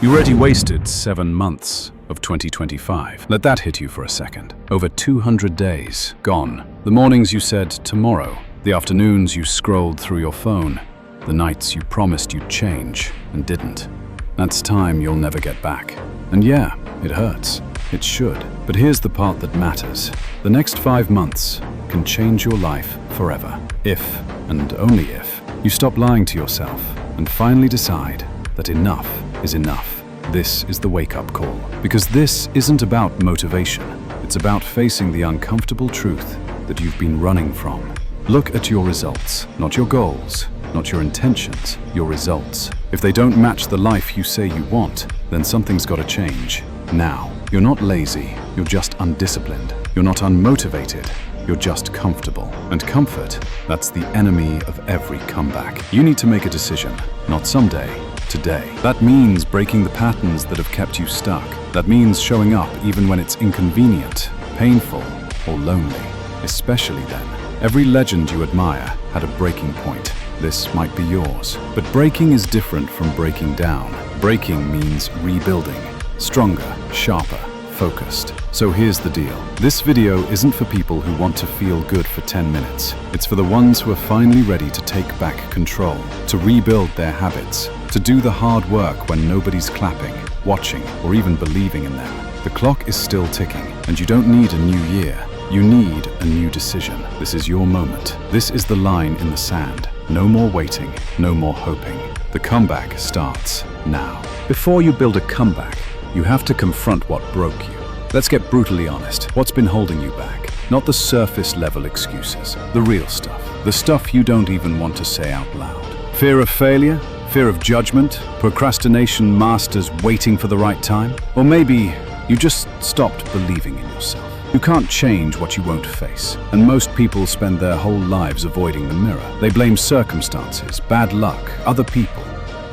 You already wasted 7 months of 2025. Let that hit you for a second. Over 200 days gone. The mornings you said tomorrow. The afternoons you scrolled through your phone. The nights you promised you'd change and didn't. That's time you'll never get back. And yeah, it hurts. It should. But here's the part that matters. The next 5 months can change your life forever. If, and only if, you stop lying to yourself and finally decide that enough is enough. This is the wake-up call. Because this isn't about motivation. It's about facing the uncomfortable truth that you've been running from. Look at your results, not your goals, not your intentions, your results. If they don't match the life you say you want, then something's got to change. Now, you're not lazy, you're just undisciplined. You're not unmotivated, you're just comfortable. And comfort, that's the enemy of every comeback. You need to make a decision, not someday, today. That means breaking the patterns that have kept you stuck. That means showing up even when it's inconvenient, painful, or lonely. Especially then. Every legend you admire had a breaking point. This might be yours. But breaking is different from breaking down. Breaking means rebuilding. Stronger, sharper, focused. So here's the deal. This video isn't for people who want to feel good for 10 minutes. It's for the ones who are finally ready to take back control, to rebuild their habits, to do the hard work when nobody's clapping, watching, or even believing in them. The clock is still ticking, and you don't need a new year. You need a new decision. This is your moment. This is the line in the sand. No more waiting, no more hoping. The comeback starts now. Before you build a comeback, you have to confront what broke you. Let's get brutally honest. What's been holding you back? Not the surface level excuses, the real stuff. The stuff you don't even want to say out loud. Fear of failure? Fear of judgment? Procrastination masters waiting for the right time? Or maybe you just stopped believing in yourself. You can't change what you won't face. And most people spend their whole lives avoiding the mirror. They blame circumstances, bad luck, other people.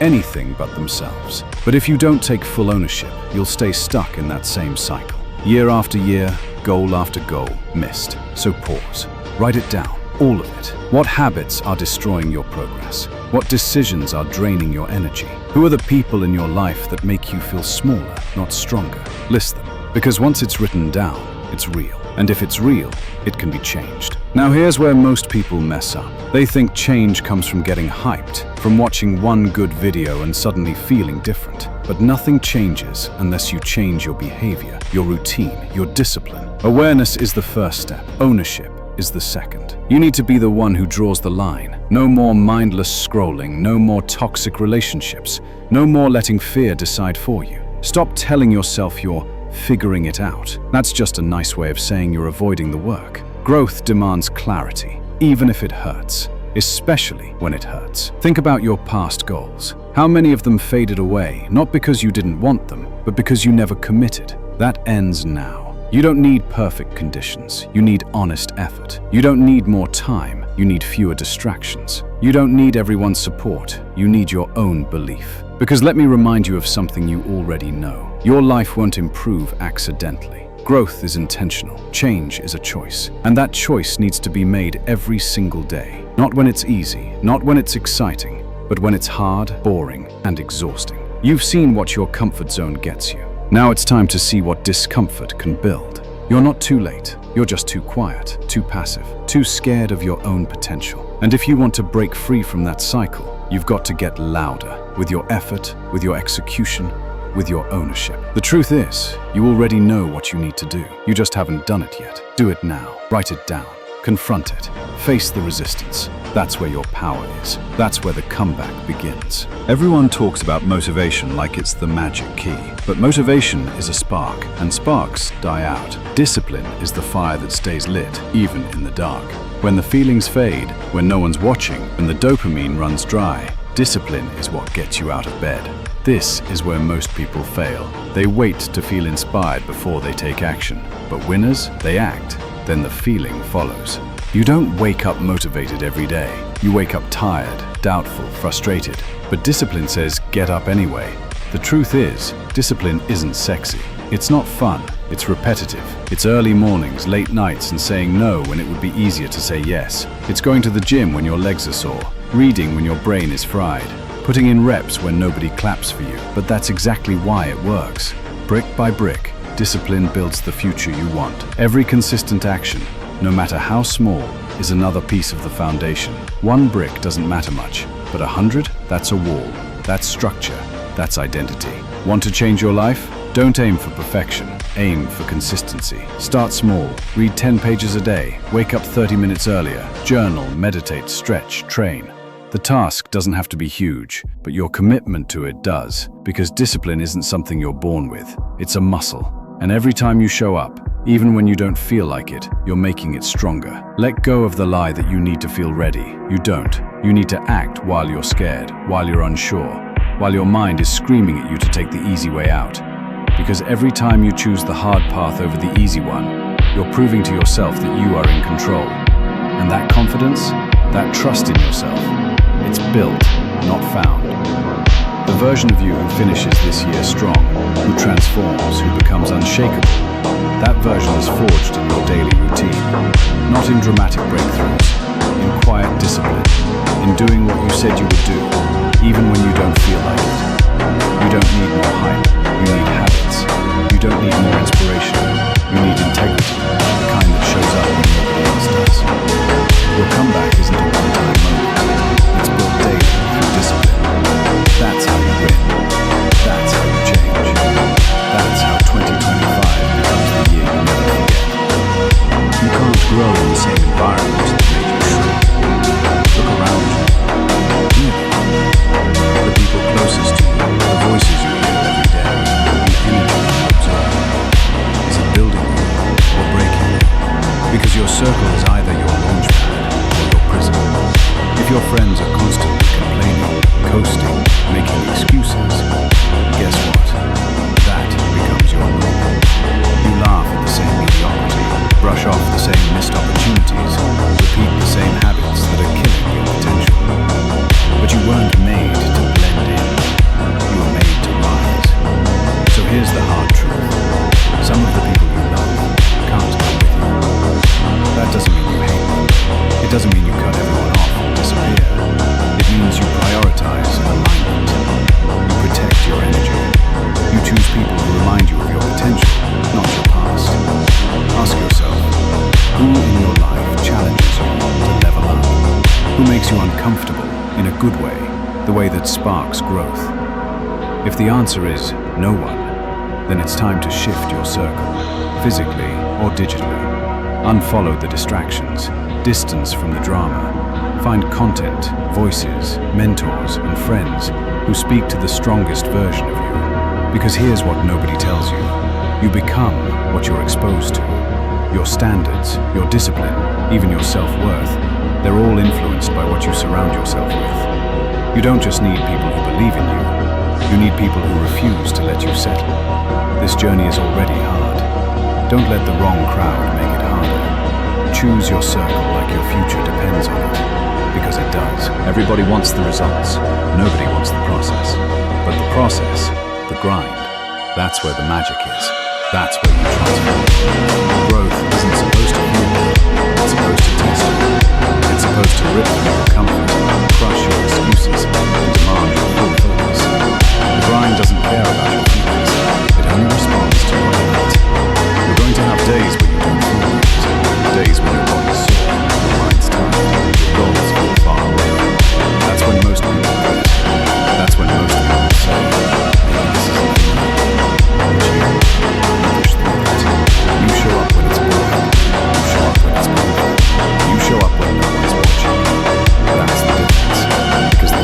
Anything but themselves. But if you don't take full ownership, you'll stay stuck in that same cycle. Year after year, goal after goal, missed. So pause. Write it down. All of it. What habits are destroying your progress? What decisions are draining your energy? Who are the people in your life that make you feel smaller, not stronger? List them. Because once it's written down, it's real. And if it's real, it can be changed. Now here's where most people mess up. They think change comes from getting hyped, from watching one good video and suddenly feeling different. But nothing changes unless you change your behavior, your routine, your discipline. Awareness is the first step. Ownership is the second. You need to be the one who draws the line. No more mindless scrolling, no more toxic relationships, no more letting fear decide for you. Stop telling yourself you're figuring it out. That's just a nice way of saying you're avoiding the work. Growth demands clarity, even if it hurts, especially when it hurts. Think about your past goals. How many of them faded away, not because you didn't want them, but because you never committed? That ends now. You don't need perfect conditions. You need honest effort. You don't need more time. You need fewer distractions. You don't need everyone's support. You need your own belief. Because let me remind you of something you already know. Your life won't improve accidentally. Growth is intentional. Change is a choice. And that choice needs to be made every single day. Not when it's easy, not when it's exciting, but when it's hard, boring, and exhausting. You've seen what your comfort zone gets you. Now it's time to see what discomfort can build. You're not too late. You're just too quiet, too passive, too scared of your own potential. And if you want to break free from that cycle, you've got to get louder with your effort, with your execution, with your ownership. The truth is, you already know what you need to do. You just haven't done it yet. Do it now. Write it down. Confront it. Face the resistance. That's where your power is. That's where the comeback begins. Everyone talks about motivation like it's the magic key. But motivation is a spark, and sparks die out. Discipline is the fire that stays lit, even in the dark. When the feelings fade, when no one's watching, when the dopamine runs dry, discipline is what gets you out of bed. This is where most people fail. They wait to feel inspired before they take action. But winners, they act. Then the feeling follows. You don't wake up motivated every day. You wake up tired, doubtful, frustrated. But discipline says, get up anyway. The truth is, discipline isn't sexy. It's not fun. It's repetitive. It's early mornings, late nights, and saying no when it would be easier to say yes. It's going to the gym when your legs are sore, reading when your brain is fried, putting in reps when nobody claps for you. But that's exactly why it works. Brick by brick, discipline builds the future you want. Every consistent action, no matter how small, is another piece of the foundation. One brick doesn't matter much, but 100? That's a wall. That's structure. That's identity. Want to change your life? Don't aim for perfection. Aim for consistency. Start small. Read 10 pages a day. Wake up 30 minutes earlier. Journal, meditate, stretch, train. The task doesn't have to be huge, but your commitment to it does, because discipline isn't something you're born with. It's a muscle. And every time you show up, even when you don't feel like it, you're making it stronger. Let go of the lie that you need to feel ready. You don't. You need to act while you're scared, while you're unsure, while your mind is screaming at you to take the easy way out. Because every time you choose the hard path over the easy one, you're proving to yourself that you are in control. And that confidence, that trust in yourself, it's built, not found. The version of you who finishes this year strong, who transforms, who becomes unshakable, that version is forged in your daily routine, not in dramatic breakthroughs, in quiet discipline, in doing what you said you would do, even when you don't feel like it. You don't need more hype, you need habits. You don't need more inspiration, you need integrity, the kind that shows up when nobody else does. Your comeback isn't a one-time moment, it's built daily through discipline. That's how you win, that's how you change, that's how 2025 becomes the year you never forget. You can't grow in the same environment that made you shrink. Look around you. The people closest to you, the voices you hear every day, the energy you observe. Is it building you or breaking you? Because your circle is either your launchpad or your prison. If your friends are constantly complaining, coasting, making excuses, guess what? That becomes your normal. You laugh at the same mediocrity, brush off the same missed opportunities, repeat the same habits that are killing your potential. But you weren't made to blend in, you were made to rise. So here's the hard truth. Some of the people you love can't come with you. That doesn't mean you hate them. It doesn't mean you cut everyone off or disappear. It means you prioritize alignment. You protect your energy. You choose people who remind you of your potential, not your past. Ask yourself, who in your life challenges you to level up? Who makes you uncomfortable in a good way, the way that sparks growth? If the answer is no one, then it's time to shift your circle, physically or digitally. Unfollow the distractions, distance from the drama. Find content, voices, mentors, and friends who speak to the strongest version of you. Because here's what nobody tells you. You become what you're exposed to. Your standards, your discipline, even your self-worth, they're all influenced by what you surround yourself with. You don't just need people who believe in you. You need people who refuse to let you settle. This journey is already hard. Don't let the wrong crowd make it harder. Choose your circle like your future depends on it. Because it does. Everybody wants the results. Nobody wants the process. But the process, the grind, that's where the magic is. That's where you transform. Growth isn't supposed to feel good. It's supposed to test you. It's supposed to rip through your comfort, crush your excuses, and demand your full focus. The grind doesn't care about your feelings. It only responds to your limits. You're going to have days where you don't feel good. Days when your body's sore, your mind's tired, your goals feel far away. That's when most people quit. That's when most people say, this isn't enough. But you push through it. You show up when it's boring. You show up when it's painful. You show up when no one's watching. That's the difference. Because the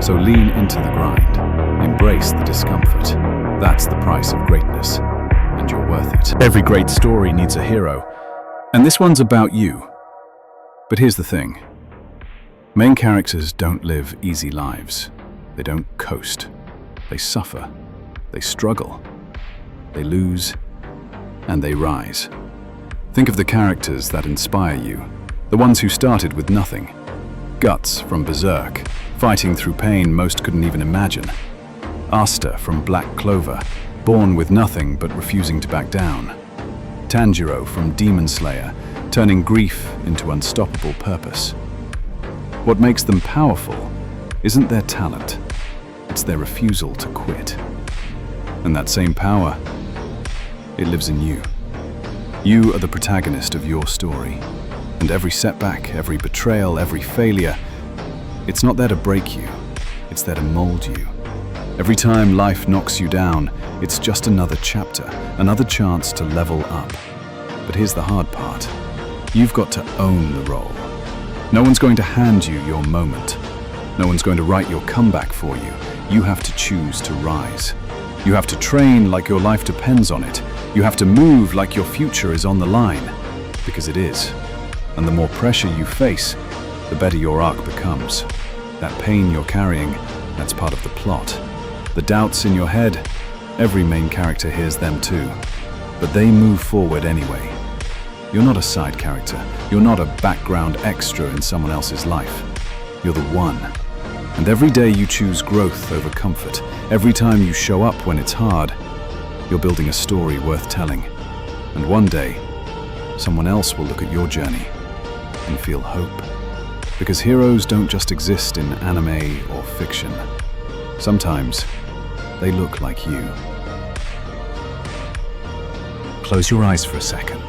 So lean into the grind. Embrace the discomfort. That's the price of greatness, and you're worth it. Every great story needs a hero, and this one's about you. But here's the thing. Main characters don't live easy lives. They don't coast. They suffer. They struggle. They lose. And they rise. Think of the characters that inspire you. The ones who started with nothing. Guts from Berserk, fighting through pain most couldn't even imagine. Asta from Black Clover, born with nothing but refusing to back down. Tanjiro from Demon Slayer, turning grief into unstoppable purpose. What makes them powerful isn't their talent, it's their refusal to quit. And that same power, it lives in you. You are the protagonist of your story. And every setback, every betrayal, every failure, it's not there to break you, it's there to mold you. Every time life knocks you down, it's just another chapter, another chance to level up. But here's the hard part. You've got to own the role. No one's going to hand you your moment. No one's going to write your comeback for you. You have to choose to rise. You have to train like your life depends on it. You have to move like your future is on the line. Because it is. And the more pressure you face, the better your arc becomes. That pain you're carrying, that's part of the plot. The doubts in your head, every main character hears them too. But they move forward anyway. You're not a side character. You're not a background extra in someone else's life. You're the one. And every day you choose growth over comfort. Every time you show up when it's hard, you're building a story worth telling. And one day, someone else will look at your journey and feel hope. Because heroes don't just exist in anime or fiction. Sometimes, they look like you. Close your eyes for a second.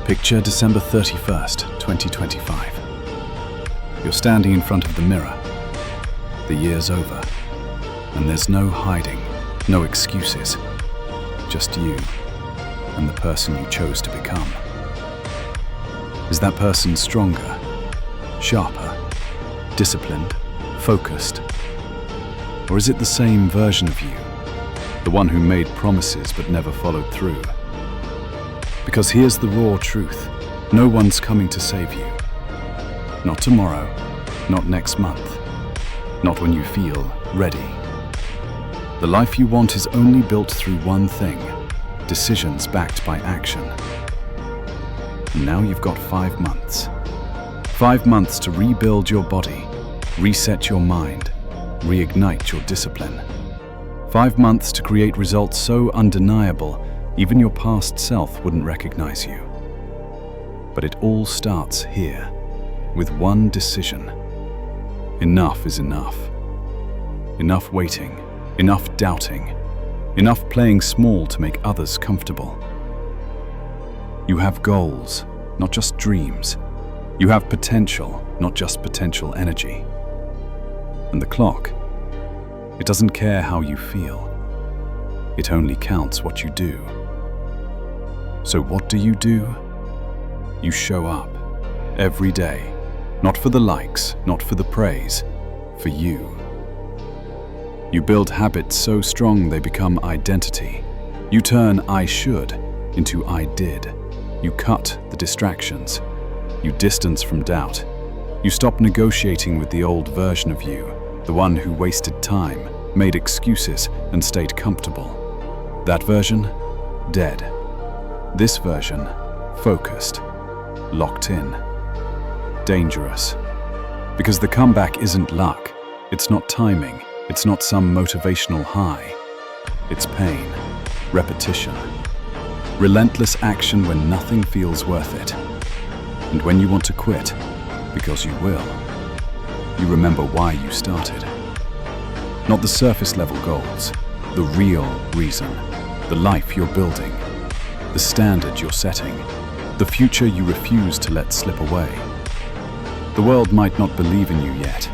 Picture December 31st, 2025. You're standing in front of the mirror. The year's over, and there's no hiding, no excuses. Just you and the person you chose to become. Is that person stronger, sharper, disciplined, focused? Or is it the same version of you, the one who made promises but never followed through? Because here's the raw truth. No one's coming to save you. Not tomorrow, not next month, not when you feel ready. The life you want is only built through one thing: decisions backed by action. And now you've got 5 months. 5 months to rebuild your body, reset your mind, reignite your discipline. 5 months to create results so undeniable, even your past self wouldn't recognize you. But it all starts here, with one decision. Enough is enough. Enough waiting, enough doubting, enough playing small to make others comfortable. You have goals, not just dreams. You have potential, not just potential energy. And the clock, it doesn't care how you feel. It only counts what you do. So what do? You show up every day, not for the likes, not for the praise, for you. You build habits so strong they become identity. You turn I should into I did. You cut the distractions. You distance from doubt. You stop negotiating with the old version of you, the one who wasted time, made excuses, and stayed comfortable. That version, dead. This version, focused, locked in, dangerous. Because the comeback isn't luck, it's not timing, it's not some motivational high. It's pain, repetition, relentless action when nothing feels worth it. And when you want to quit, because you will, you remember why you started. Not the surface level goals, the real reason, the life you're building, the standard you're setting, the future you refuse to let slip away. The world might not believe in you yet.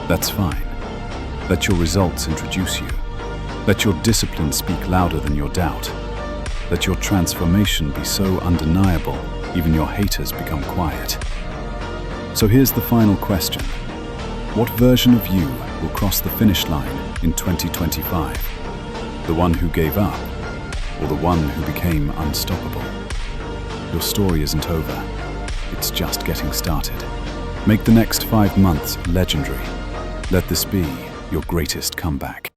That's fine. Let your results introduce you. Let your discipline speak louder than your doubt. Let your transformation be so undeniable, even your haters become quiet. So here's the final question. What version of you will cross the finish line in 2025? The one who gave up, or the one who became unstoppable? Your story isn't over. It's just getting started. Make the next 5 months legendary. Let this be your greatest comeback.